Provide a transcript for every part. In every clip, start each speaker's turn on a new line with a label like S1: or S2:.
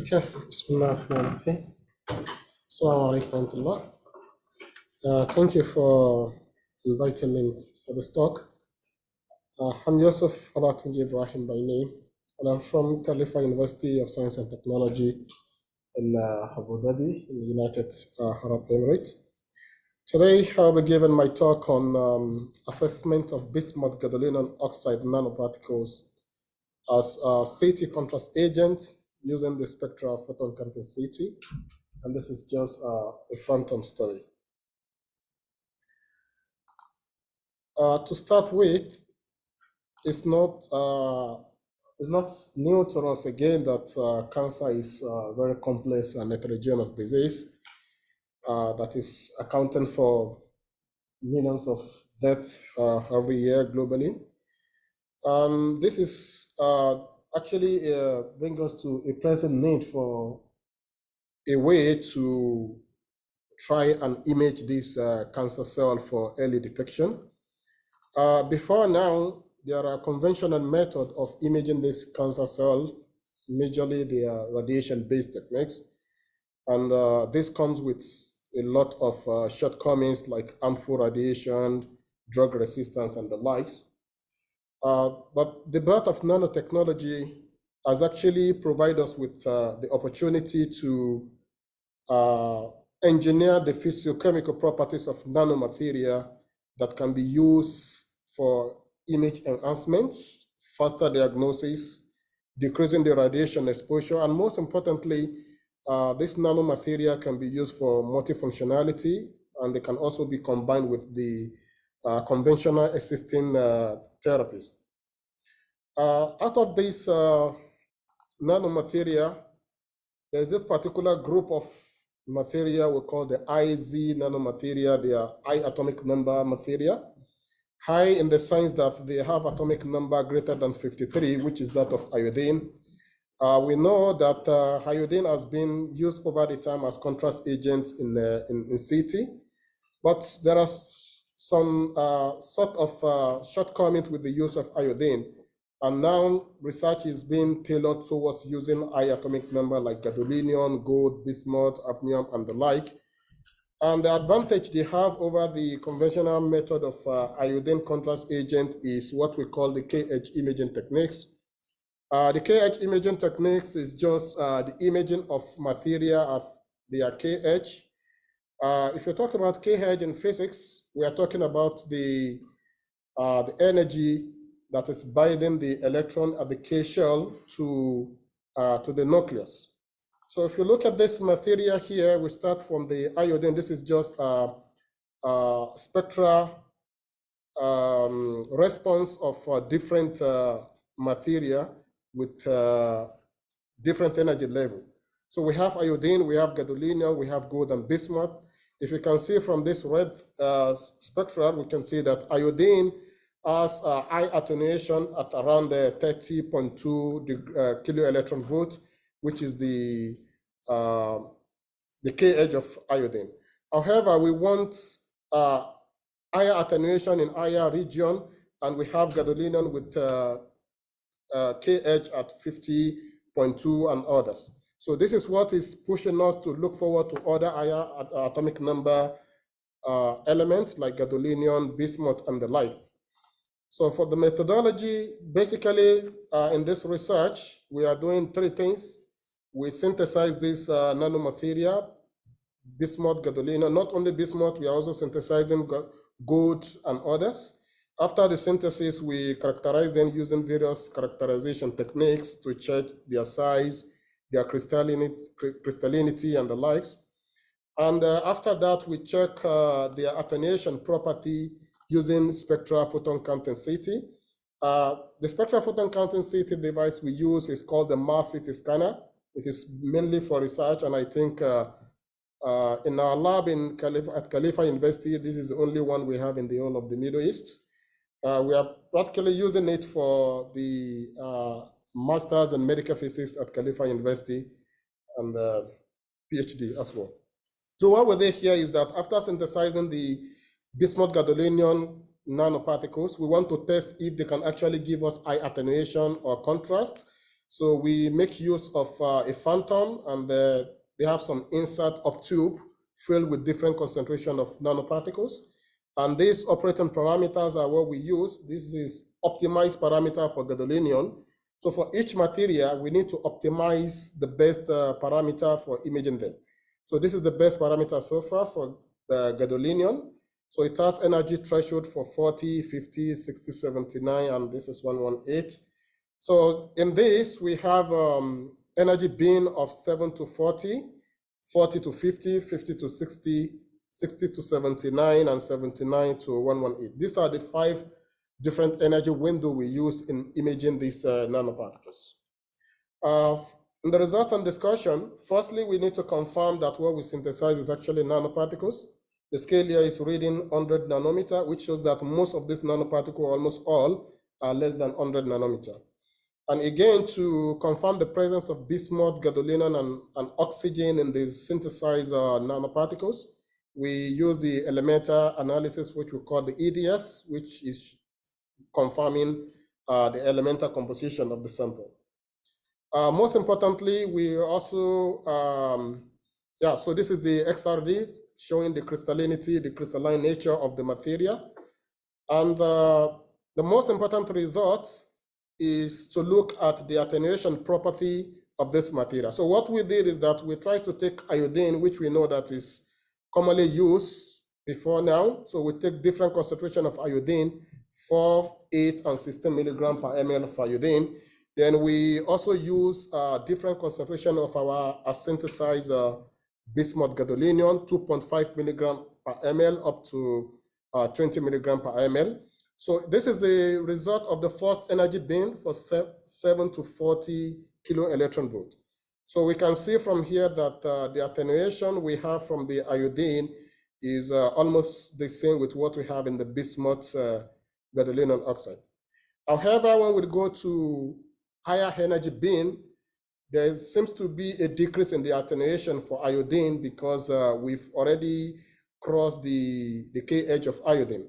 S1: Okay, Bismillahirrahmanirrahim. Assalamu alaikum warahmatullah. Thank you for inviting me for this talk. I'm Yusuf Alatunji Ibrahim by name, and I'm from Khalifa University of Science and Technology in Abu Dhabi, in the United Arab Emirates. Today, I'll be giving my talk on assessment of bismuth gadolinium oxide nanoparticles as a CT contrast agent using the spectra of photon counting CT. And this is just a phantom study. To start with, it's not new to us again that cancer is a very complex and heterogeneous disease that is accounting for millions of deaths every year globally. This is actually bring us to a present need for a way to try and image this cancer cell for early detection. Before now, there are conventional methods of imaging this cancer cell. Majorly, they are radiation-based techniques. And this comes with a lot of shortcomings like harmful radiation, drug resistance, and the like. But the birth of nanotechnology has actually provided us with the opportunity to engineer the physiochemical properties of nanomateria that can be used for image enhancements, faster diagnosis, decreasing the radiation exposure, and most importantly, this nanomateria can be used for multifunctionality, and they can also be combined with the conventional existing therapies. Out of this nanomateria, there's this particular group of materia we call the IZ nanomateria. They are high atomic number materia. High in the sense that they have atomic number greater than 53, which is that of iodine. We know that iodine has been used over the time as contrast agents in CT, but there are some sort of shortcomings with the use of iodine. And now research is being tailored towards using high atomic number like gadolinium, gold, bismuth, hafnium, and the like. And the advantage they have over the conventional method of iodine contrast agent is what we call the KH imaging techniques. The KH imaging techniques is just the imaging of materia of their KH. If you talk about KH in physics, we are talking about the energy that is binding the electron at the K shell to the nucleus. So if you look at this materia here, we start from the iodine. This is just a spectra response of different materia with different energy level. So we have iodine, we have gadolinium, we have gold and bismuth. If you can see from this red spectra, we can see that iodine has a high attenuation at around 30.2 kilo electron volt, which is the KH of iodine. However, we want higher attenuation in higher region, and we have gadolinium with KH at 50.2 and others. So this is what is pushing us to look forward to other higher atomic number elements like gadolinium, bismuth, and the like. So for the methodology, basically in this research, we are doing three things. We synthesize this nanomateria, bismuth, gadolinium. Not only bismuth, we are also synthesizing gold and others. After the synthesis, we characterize them using various characterization techniques to check their size, their crystallinity, and the likes. And after that, we check their attenuation property using spectral photon counting CT. The spectral photon counting CT device we use is called the mass CT scanner. It is mainly for research, and I think in our lab at Khalifa University, this is the only one we have in the whole of the Middle East. We are practically using it for the Masters in Medical Physics at Khalifa University and PhD as well. So what we did here is that after synthesizing the bismuth gadolinium nanoparticles, we want to test if they can actually give us high attenuation or contrast So we make use of a phantom, and they have some insert of tube filled with different concentration of nanoparticles. And these operating parameters are what we use. This is optimized parameter for gadolinium. So for each material, we need to optimize the best parameter for imaging them. So this is the best parameter so far for the gadolinium. So it has energy threshold for 40, 50, 60, 79, and this is 118. So in this, we have energy bin of 7 to 40, 40 to 50, 50 to 60, 60 to 79, and 79 to 118. These are the 5 different energy window we use in imaging these nanoparticles. In the resultant discussion, firstly, we need to confirm that what we synthesize is actually nanoparticles. The scale here is reading 100 nanometer, which shows that most of these nanoparticles, almost all, are less than 100 nanometer. And again, to confirm the presence of bismuth, gadolinium, and oxygen in these synthesized nanoparticles, we use the elemental analysis, which we call the EDS, which is confirming the elemental composition of the sample. Most importantly, we also, so this is the XRD showing the crystallinity, the crystalline nature of the material. And the most important result is to look at the attenuation property of this material. So what we did is that we tried to take iodine, which we know that is commonly used before now. So we take different concentration of iodine, 4, 8, and 16 milligram per ml of iodine. Then we also use different concentration of our synthesized bismuth gadolinium, 2.5 milligram per ml up to 20 milligram per ml. So this is the result of the first energy bin for 7 to 40 kilo electron volt. So we can see from here that the attenuation we have from the iodine is almost the same with what we have in the bismuth gadolinium oxide. However, when we go to higher energy bin, there seems to be a decrease in the attenuation for iodine because we've already crossed the K edge of iodine.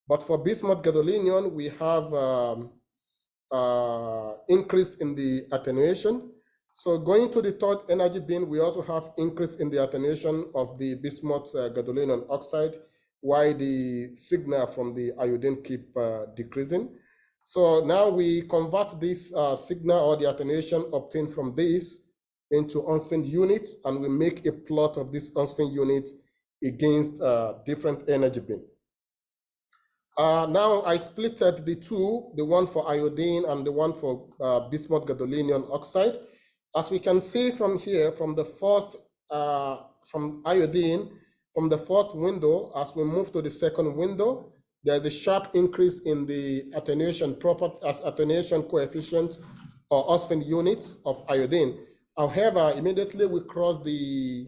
S1: But for bismuth gadolinium, we have increase in the attenuation. So going to the third energy bin, we also have increase in the attenuation of the bismuth gadolinium oxide, while the signal from the iodine keep decreasing. So now we convert this signal or the attenuation obtained from this into Onsfield units, and we make a plot of this Onsfield units against different energy bin. Now I splitted the two, the one for iodine and the one for bismuth gadolinium oxide. As we can see from here, from the first, from iodine, from the first window, as we move to the second window, there's a sharp increase in the attenuation property as attenuation coefficient or Onsfield units of iodine. However, immediately we cross the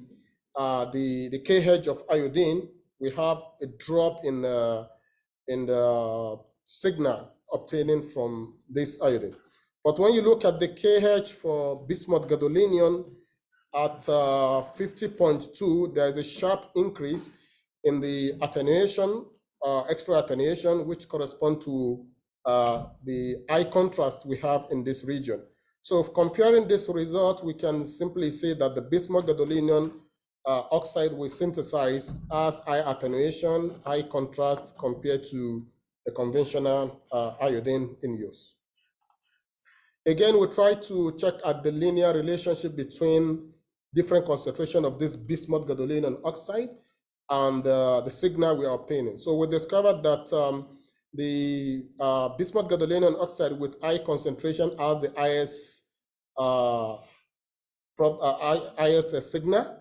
S1: kH of iodine, we have a drop in the signal obtaining from this iodine. But when you look at the kH for bismuth gadolinium at 50.2, there's a sharp increase in the attenuation, extra attenuation, which correspond to the high contrast we have in this region. So if comparing this result, we can simply say that the bismuth gadolinium oxide we synthesize has high attenuation, high contrast compared to the conventional iodine in use. Again, we try to check at the linear relationship between different concentration of this bismuth gadolinium oxide and the signal we are obtaining. So we discovered that the bismuth gadolinium oxide with high concentration has the IS signal.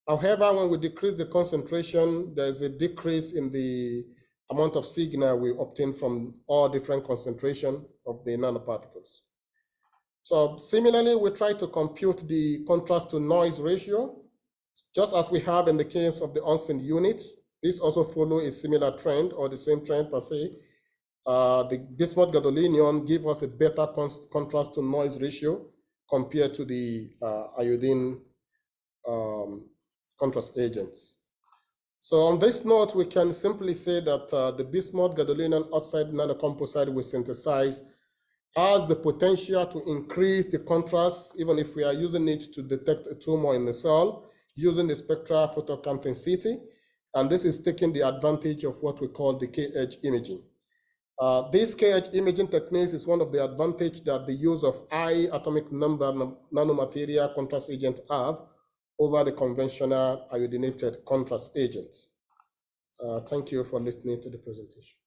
S1: However, when we decrease the concentration, there's a decrease in the amount of signal we obtain from all different concentration of the nanoparticles. So similarly, we try to compute the contrast to noise ratio, just as we have in the case of the Onsfield units. This also follow a similar trend or the same trend per se. The bismuth gadolinium give us a better contrast to noise ratio compared to the iodine contrast agents. So on this note, we can simply say that the bismuth gadolinium oxide nanocomposite we synthesize has the potential to increase the contrast, even if we are using it to detect a tumor in the cell, using the spectral photon intensity. And this is taking the advantage of what we call the K-edge imaging. This K-edge imaging techniques is one of the advantages that the use of high atomic number nanomaterial contrast agent have over the conventional iodinated contrast agent. Thank you for listening to the presentation.